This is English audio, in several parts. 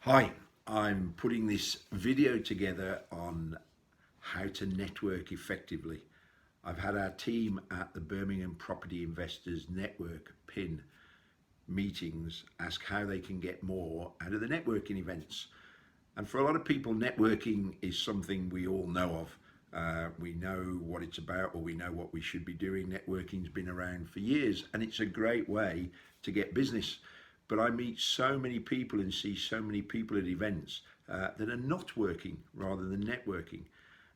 Hi, I'm putting this video together on how to network effectively. I've had our team at the Birmingham Property Investors Network PIN meetings ask how they can get more out of the networking events. And for a lot of people, networking is something we all know of. We know what it's about, or we know what we should be doing. Networking's been around for years and it's a great way to get business. But I meet so many people and see so many people at events that are not working rather than networking.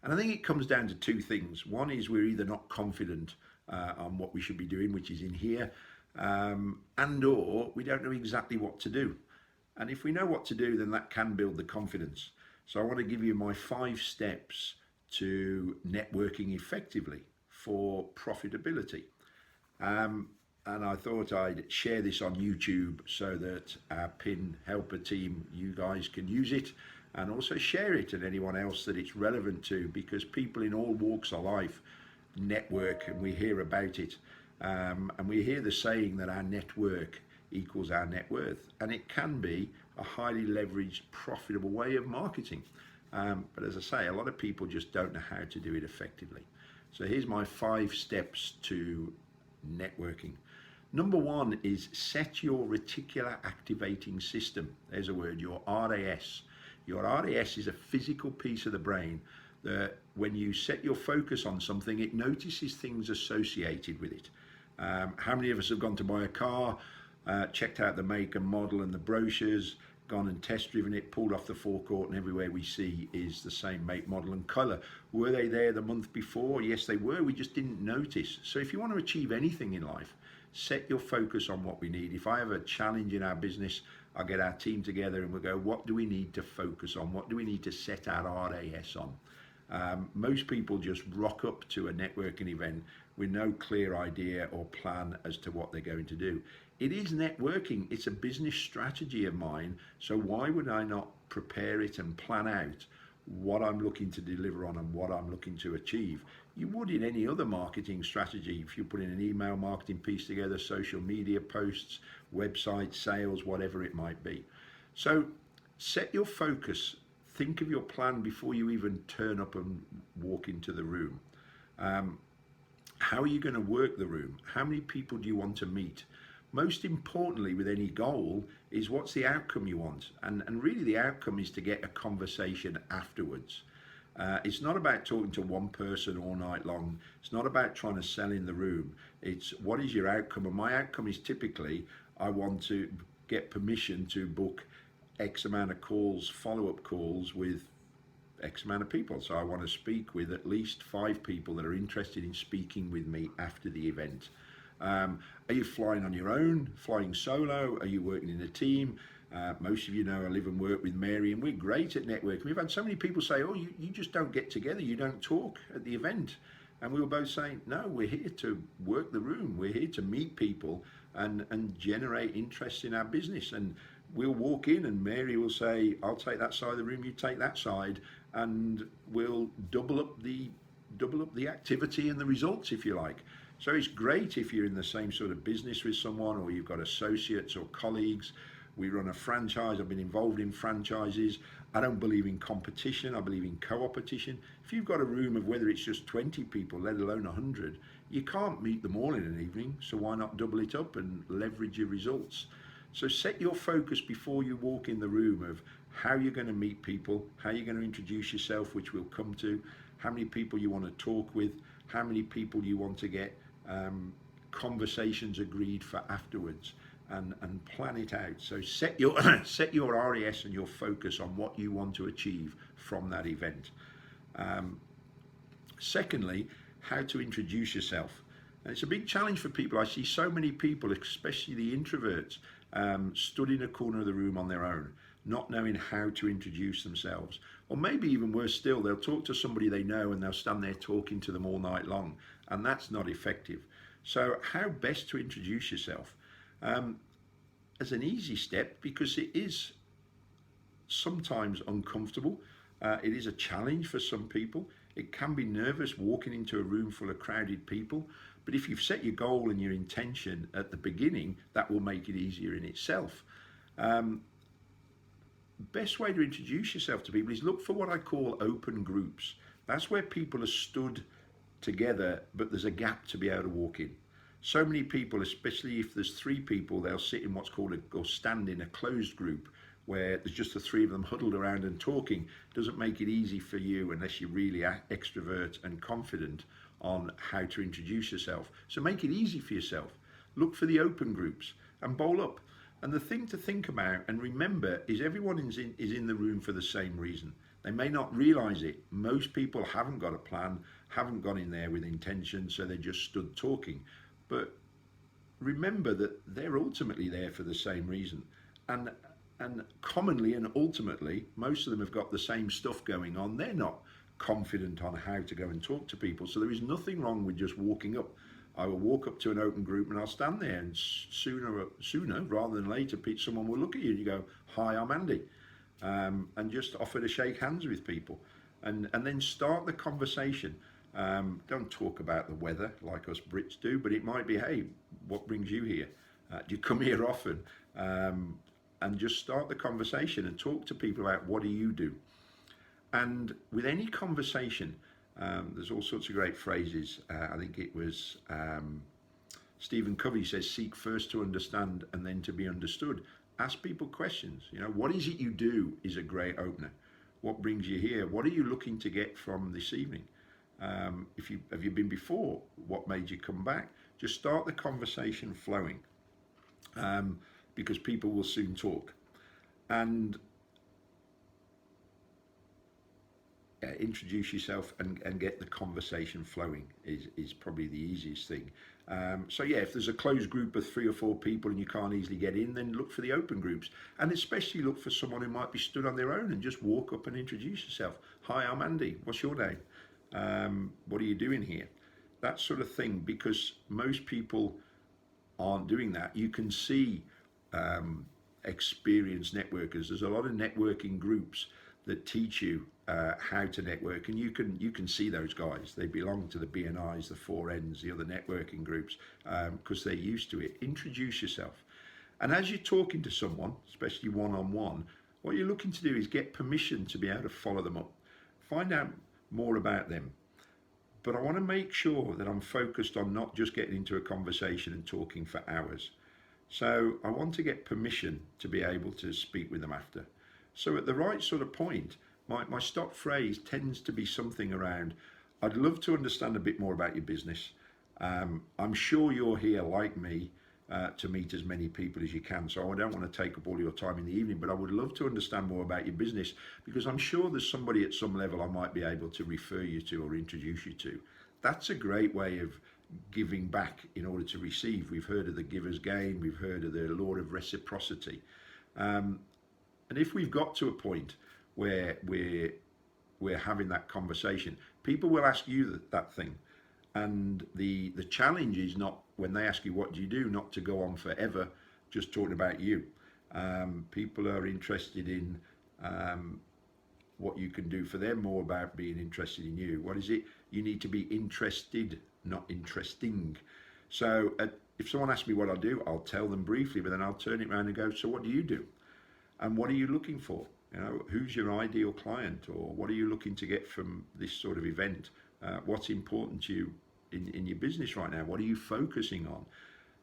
And I think it comes down to two things. One is we're either not confident on what we should be doing, which is in here, and or we don't know exactly what to do. And if we know what to do, then that can build the confidence. So I want to give you my 5 steps to networking effectively for profitability. And I thought I'd share this on YouTube so that our PIN helper team, you guys can use it and also share it and anyone else that it's relevant to, because people in all walks of life network and we hear about it. And we hear the saying that our network equals our net worth, and it can be a highly leveraged, profitable way of marketing. But as I say, a lot of people just don't know how to do it effectively. So here's my 5 steps to networking. Number 1 is set your reticular activating system. There's a word, your RAS. Your RAS is a physical piece of the brain that when you set your focus on something, it notices things associated with it. How many of us have gone to buy a car, checked out the make and model and the brochures, gone and test driven it, pulled off the forecourt, and everywhere we see is the same make, model and colour? Were they there the month before? Yes, they were. We just didn't notice. So if you want to achieve anything in life, set your focus on what we need. If I have a challenge in our business, I'll get our team together and we'll go, what do we need to focus on? What do we need to set our RAS on? Most people just rock up to a networking event with no clear idea or plan as to what they're going to do. It is networking, it's a business strategy of mine, so why would I not prepare it and plan out what I'm looking to deliver on and what I'm looking to achieve? You would in any other marketing strategy. If you're putting an email marketing piece together, social media posts, website sales, whatever it might be. So set your focus, think of your plan before you even turn up and walk into the room. How are you going to work the room? How many people do you want to meet? Most importantly, with any goal, is what's the outcome you want? And really the outcome is to get a conversation afterwards. It's not about talking to one person all night long. It's not about trying to sell in the room. It's what is your outcome? And my outcome is typically, I want to get permission to book X amount of calls, follow-up calls with X amount of people. So I want to speak with at least 5 people that are interested in speaking with me after the event. Are you flying on your own, flying solo? Are you working in a team? Most of you know I live and work with Mary, and we're great at networking. We've had so many people say, oh, you just don't get together, you don't talk at the event. And we were both saying, no, we're here to work the room. We're here to meet people and generate interest in our business. And we'll walk in and Mary will say, I'll take that side of the room, you take that side, and we'll double up the activity and the results, if you like. So it's great if you're in the same sort of business with someone, or you've got associates or colleagues. We run a franchise. I've been involved in franchises. I don't believe in competition. I believe in co-opetition. If you've got a room of whether it's just 20 people, let alone 100, you can't meet them all in an evening. So why not double it up and leverage your results? So set your focus before you walk in the room of how you're going to meet people, how you're going to introduce yourself, which we'll come to, how many people you want to talk with, how many people you want to get conversations agreed for afterwards, and plan it out. So set your set your RAS and your focus on what you want to achieve from that event. Secondly, how to introduce yourself. And it's a big challenge for people. I see so many people, especially the introverts, stood in a corner of the room on their own, not knowing how to introduce themselves. Or maybe even worse still, they'll talk to somebody they know and they'll stand there talking to them all night long, and that's not effective. So how best to introduce yourself? As an easy step, because it is sometimes uncomfortable, it is a challenge for some people. It can be nervous walking into a room full of crowded people, but if you've set your goal and your intention at the beginning, that will make it easier in itself. best way to introduce yourself to people is look for what I call open groups. That's where people are stood together, but there's a gap to be able to walk in. So many people, especially if there's 3 people, they'll sit in what's called or stand in a closed group where there's just the 3 of them huddled around and talking. Doesn't make it easy for you unless you're really extrovert and confident on how to introduce yourself. So make it easy for yourself. Look for the open groups and bowl up. And the thing to think about and remember is everyone is in the room for the same reason. They may not realize it. Most people haven't got a plan, haven't gone in there with intention, so they just stood talking. But remember that they're ultimately there for the same reason. And commonly and ultimately, most of them have got the same stuff going on. They're not confident on how to go and talk to people. So there is nothing wrong with just walking up. I will walk up to an open group and I'll stand there, and sooner rather than later, someone will look at you and you go, "Hi, I'm Andy," and just offer to shake hands with people, and then start the conversation. Don't talk about the weather like us Brits do, but it might be, "Hey, what brings you here? Do you come here often?" And just start the conversation and talk to people about what do you do. And with any conversation, there's all sorts of great phrases. I think it was Stephen Covey says, "Seek first to understand and then to be understood." Ask people questions. You know, what is it you do is a great opener. What brings you here? What are you looking to get from this evening? Have you been before? What made you come back? Just start the conversation flowing, because people will soon talk. And introduce yourself and get the conversation flowing is probably the easiest thing. So yeah, if there's a closed group of 3 or 4 people and you can't easily get in, then look for the open groups, and especially look for someone who might be stood on their own and just walk up and introduce yourself. "Hi, I'm Andy. What's your name? What are you doing here?" That sort of thing, because most people aren't doing that. You can see experienced networkers. There's a lot of networking groups that teach you how to network, and you can see those guys. They belong to the BNIs, the 4Ns, the other networking groups, because they're used to it. Introduce yourself, and as you're talking to someone, especially one-on-one, what you're looking to do is get permission to be able to follow them up, find out more about them. But I want to make sure that I'm focused on not just getting into a conversation and talking for hours. So I want to get permission to be able to speak with them after. So at the right sort of point, my stock phrase tends to be something around, "I'd love to understand a bit more about your business. I'm sure you're here like me to meet as many people as you can. So I don't want to take up all your time in the evening, but I would love to understand more about your business, because I'm sure there's somebody at some level I might be able to refer you to or introduce you to." That's a great way of giving back in order to receive. We've heard of the giver's gain. We've heard of the law of reciprocity. And if we've got to a point where we're having that conversation, people will ask you that thing. And the challenge is not, when they ask you what do you do, not to go on forever just talking about you. People are interested in what you can do for them, more about being interested in you. What is it? You need to be interested, not interesting. So if someone asks me what I do, I'll tell them briefly, but then I'll turn it around and go, "So what do you do? And what are you looking for? You know, who's your ideal client, or what are you looking to get from this sort of event? What's important to you in your business right now? What are you focusing on?"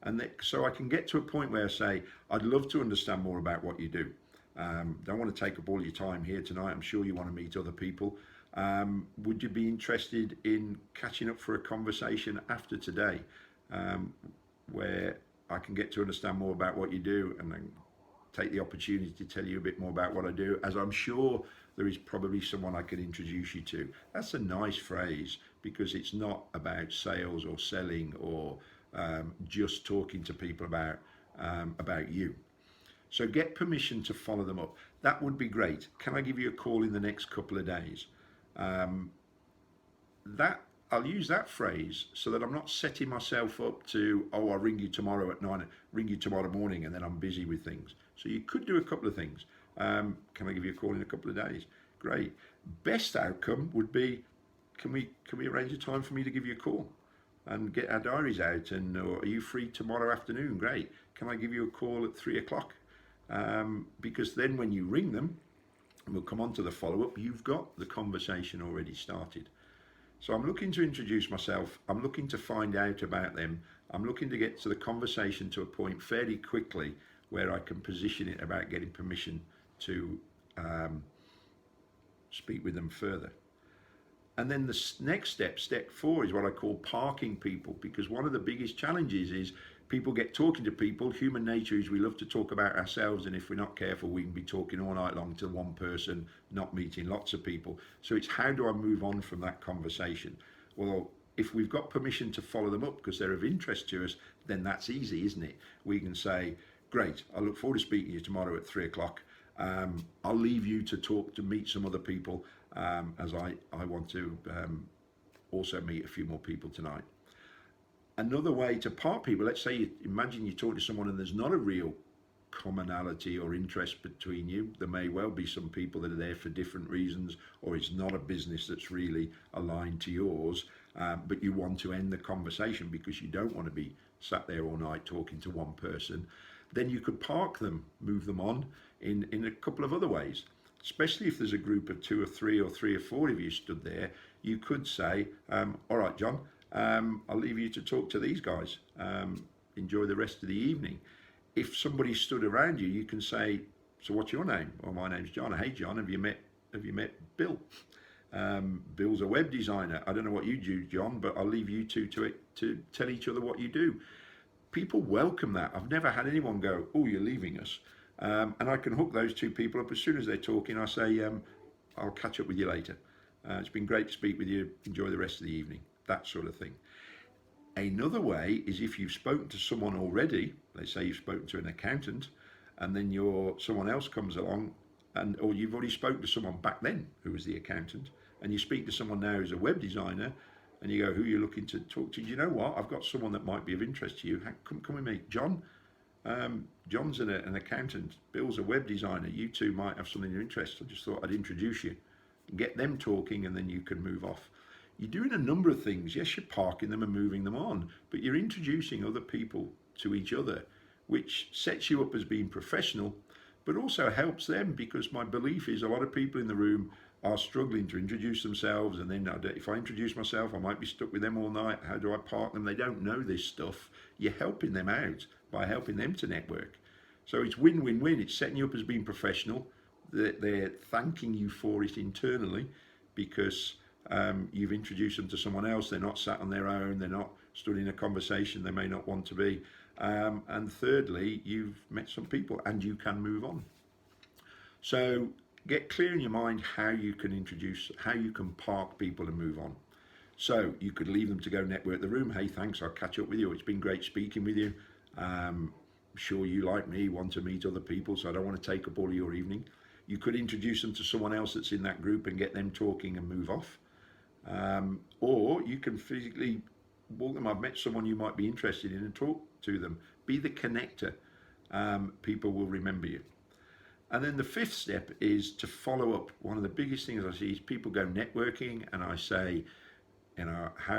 And so I can get to a point where I say, "I'd love to understand more about what you do. Don't want to take up all your time here tonight. I'm sure you want to meet other people. Would you be interested in catching up for a conversation after today, where I can get to understand more about what you do, and then take the opportunity to tell you a bit more about what I do, as I'm sure there is probably someone I can introduce you to." That's a nice phrase, because it's not about sales or selling or just talking to people about you. So get permission to follow them up. That would be great. Can I give you a call in the next couple of days? I'll use that phrase so that I'm not setting myself up to, "Oh, I'll ring you tomorrow at 9, ring you tomorrow morning," and then I'm busy with things. So you could do a couple of things. Can I give you a call in a couple of days? Great. Best outcome would be, can we arrange a time for me to give you a call and get our diaries out? And or, "Are you free tomorrow afternoon?" Great. Can I give you a call at 3 o'clock? Because then when you ring them, We'll come on to the follow-up. You've got the conversation already started. So I'm looking to introduce myself. I'm looking to find out about them. I'm looking to get to the conversation to a point fairly quickly where I can position it about getting permission to speak with them further. And then the next step, step 4, is what I call parking people, because one of the biggest challenges is people get talking to people. Human nature is we love to talk about ourselves, and if we're not careful, we can be talking all night long to one person, not meeting lots of people. So it's how do I move on from that conversation? Well, if we've got permission to follow them up because they're of interest to us, then that's easy, isn't it? We can say, great, I look forward to speaking to you tomorrow at 3 o'clock. I'll leave you to meet some other people, as I want to also meet a few more people tonight. Another way to park people, let's say imagine you talk to someone and there's not a real commonality or interest between you. There may well be some people that are there for different reasons, or it's not a business that's really aligned to yours, but you want to end the conversation because you don't want to be sat there all night talking to one person. Then you could park them, move them on in a couple of other ways. Especially if there's a group of 2 or 3 or 3 or 4 of you stood there, you could say, all right, John, I'll leave you to talk to these guys. Enjoy the rest of the evening. If somebody stood around you, you can say, so what's your name? Well, my name's John. Hey, John, have you met Bill? Bill's a web designer. I don't know what you do, John, but I'll leave you two to tell each other what you do. People welcome that. I've never had anyone go, oh, you're leaving us. And I can hook those 2 people up as soon as they're talking. I say, I'll catch up with you later. It's been great to speak with you. Enjoy the rest of the evening. That sort of thing. Another way is if you've spoken to someone already, let's say you've spoken to an accountant, and then someone else comes along, or you've already spoken to someone back then who was the accountant, and you speak to someone now who's a web designer, and you go, who are you looking to talk to? Do you know what? I've got someone that might be of interest to you. Come with me, John. John's an accountant. Bill's a web designer. You two might have something of interest. I just thought I'd introduce you, get them talking, and then you can move off. You're doing a number of things. Yes, you're parking them and moving them on, but you're introducing other people to each other, which sets you up as being professional, but also helps them, because my belief is a lot of people in the room are struggling to introduce themselves, and then if I introduce myself, I might be stuck with them all night. How do I park them? They don't know this stuff. You're helping them out by helping them to network. So it's win-win-win. It's setting you up as being professional. They're thanking you for it internally because you've introduced them to someone else. They're not sat on their own. They're not stood in a conversation they may not want to be. And thirdly, you've met some people and you can move on. So get clear in your mind how you can park people and move on. So you could leave them to go network the room. Hey, thanks, I'll catch up with you. It's been great speaking with you. I'm sure you, like me, want to meet other people, so I don't want to take up all of your evening. You could introduce them to someone else that's in that group and get them talking and move off. Or you can physically walk them. I've met someone you might be interested in and talk to them. Be the connector. People will remember you. And then the 5th step is to follow up. One of the biggest things I see is people go networking and I say,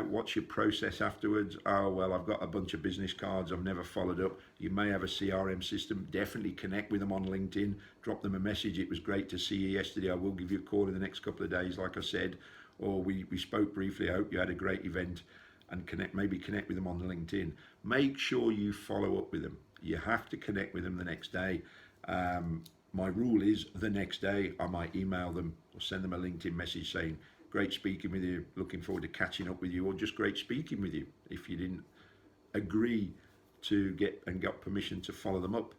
what's your process afterwards? Oh, well, I've got a bunch of business cards. I've never followed up. You may have a CRM system. Definitely connect with them on LinkedIn. Drop them a message. It was great to see you yesterday. I will give you a call in the next couple of days, like I said. Or we spoke briefly. I hope you had a great event. And maybe connect with them on LinkedIn. Make sure you follow up with them. You have to connect with them the next day. My rule is the next day I might email them or send them a LinkedIn message saying, great speaking with you, looking forward to catching up with you, or just great speaking with you if you didn't agree to got permission to follow them up.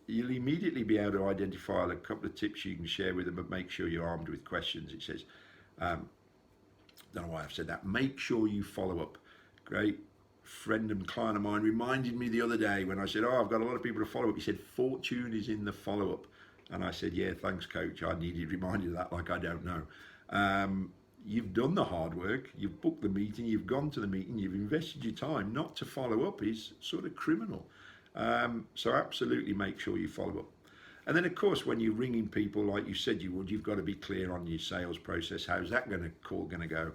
You'll immediately be able to identify a couple of tips you can share with them, but make sure you're armed with questions. It says, don't know why I've said that. Make sure you follow up. Great friend and client of mine reminded me the other day when I said, I've got a lot of people to follow up. He said, fortune is in the follow up. And I said, yeah, thanks, coach. I needed reminded of that, like I don't know. You've done the hard work. You've booked the meeting. You've gone to the meeting. You've invested your time. Not to follow up is sort of criminal. So absolutely make sure you follow up. And then, of course, when you're ringing people like you said you would, you've got to be clear on your sales process. How's that going to go?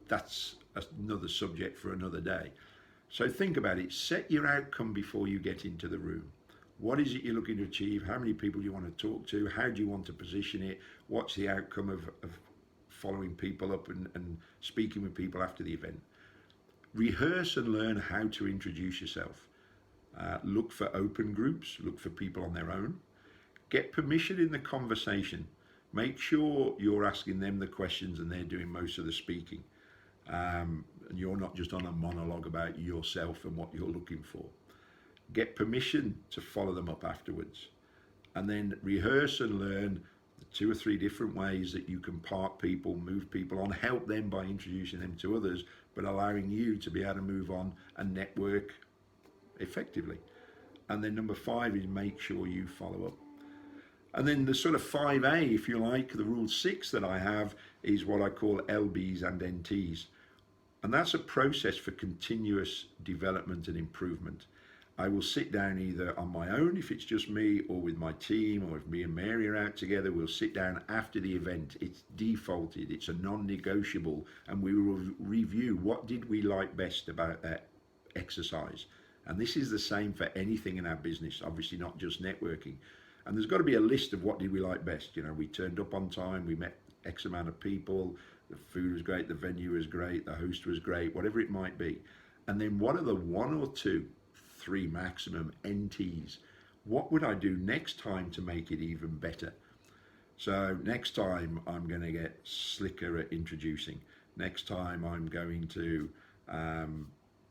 That's another subject for another day. So think about it. Set your outcome before you get into the room. What is it you're looking to achieve? How many people do you want to talk to? How do you want to position it? What's the outcome of following people up and speaking with people after the event? Rehearse and learn how to introduce yourself. Look for open groups, look for people on their own. Get permission in the conversation. Make sure you're asking them the questions and they're doing most of the speaking. And you're not just on a monologue about yourself and what you're looking for. Get permission to follow them up afterwards. And then rehearse and learn the 2 or 3 different ways that you can park people, move people on, help them by introducing them to others, but allowing you to be able to move on and network effectively. And then number 5 is make sure you follow up. And then the sort of 5A, if you like, the rule 6 that I have is what I call LBs and NTs. And that's a process for continuous development and improvement. I will sit down either on my own if it's just me, or with my team, or if me and Mary are out together, we'll sit down after the event. It's defaulted, it's a non-negotiable, and we will review what did we like best about that exercise. And this is the same for anything in our business, obviously not just networking. And there's got to be a list of what did we like best. You know, we turned up on time, we met X amount of people, the food was great, the venue was great, the host was great, whatever it might be. And then what are the 1 or 2, 3 maximum NTs? What would I do next time to make it even better? So next time I'm going to get slicker at introducing. Next time I'm going to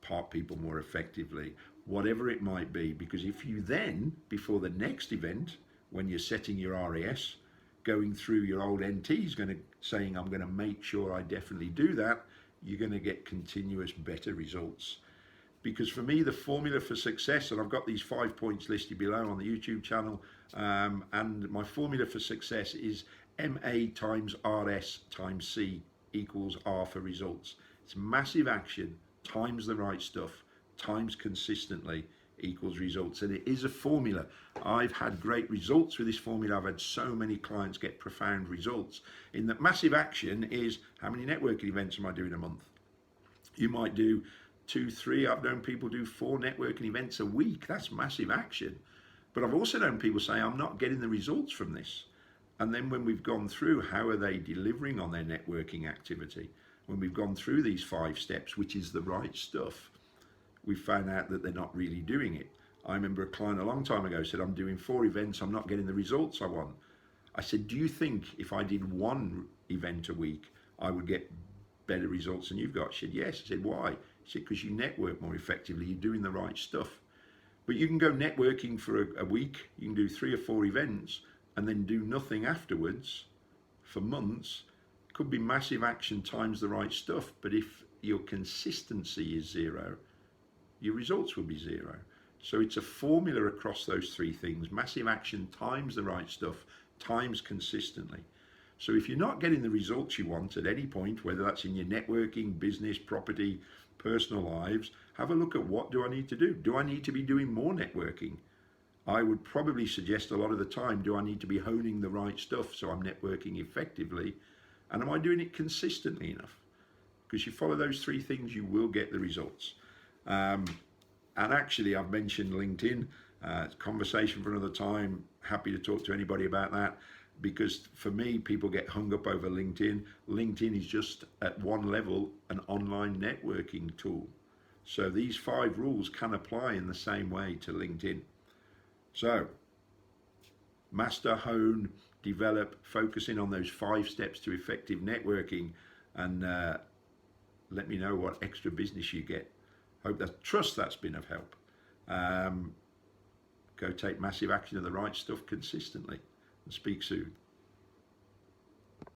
park people more effectively, whatever it might be. Because if you then, before the next event, when you're setting your RAS, going through your old NTs, saying I'm going to make sure I definitely do that, you're going to get continuous better results. Because for me, the formula for success, and I've got these 5 points listed below on the YouTube channel, and my formula for success is MA times RS times C equals R for results. It's massive action times the right stuff times consistently equals results. And it is a formula. I've had great results with this formula. I've had so many clients get profound results. In that massive action is how many networking events am I doing a month? You might do 2, 3. I've known people do 4 networking events a week. That's massive action. But I've also known people say, I'm not getting the results from this. And then when we've gone through, how are they delivering on their networking activity? When we've gone through these 5 steps, which is the right stuff, we found out that they're not really doing it. I remember a client a long time ago said, I'm doing 4 events, I'm not getting the results I want. I said, do you think if I did 1 event a week, I would get better results than you've got? She said, yes. I said, why? She said, because you network more effectively, you're doing the right stuff. But you can go networking for a week, you can do 3 or 4 events, and then do nothing afterwards for months. Could be massive action times the right stuff, but if your consistency is 0, your results will be 0. So it's a formula across those 3 things: massive action times the right stuff times consistently. So if you're not getting the results you want at any point, whether that's in your networking, business, property, personal lives, have a look at what do I need to do? Do I need to be doing more networking? I would probably suggest a lot of the time, do I need to be honing the right stuff so I'm networking effectively? And am I doing it consistently enough? Because you follow those 3 things, you will get the results. And actually, I've mentioned LinkedIn. It's a conversation for another time. Happy to talk to anybody about that. Because for me, people get hung up over LinkedIn. LinkedIn is just at one level an online networking tool. So these 5 rules can apply in the same way to LinkedIn. So master, hone, develop, focusing on those 5 steps to effective networking, and let me know what extra business you get. Trust that's been of help. Go take massive action of the right stuff consistently, and speak soon.